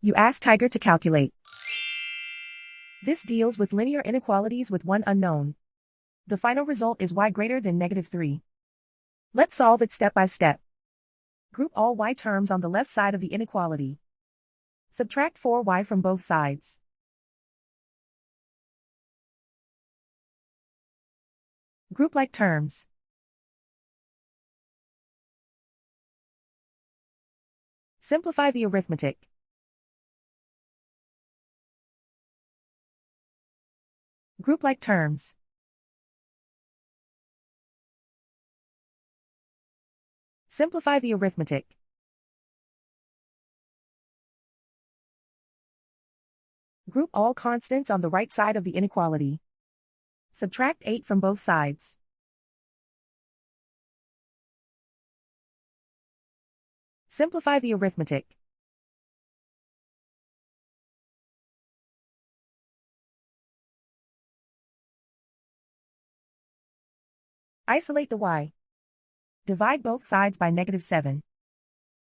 You ask Tiger to calculate. This deals with linear inequalities with one unknown. The final result is y greater than -3. Let's solve it step by step. Group all y terms on the left side of the inequality. Subtract 4y from both sides. Group like terms. Simplify the arithmetic. Group like terms. Simplify the arithmetic. Group all constants on the right side of the inequality. Subtract 8 from both sides. Simplify the arithmetic. Isolate the y. Divide both sides by -7.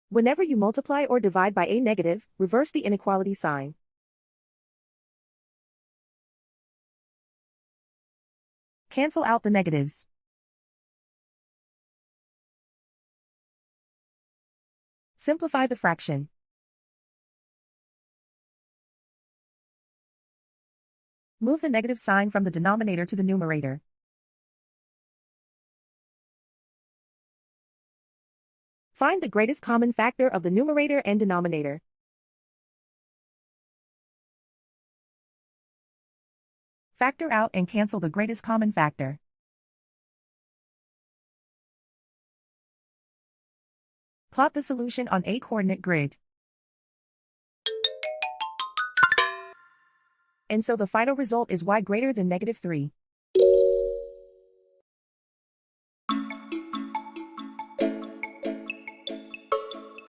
Whenever you multiply or divide by a negative, reverse the inequality sign. Cancel out the negatives. Simplify the fraction. Move the negative sign from the denominator to the numerator. Find the greatest common factor of the numerator and denominator. Factor out and cancel the greatest common factor. Plot the solution on a coordinate grid. And so the final result is y greater than -3.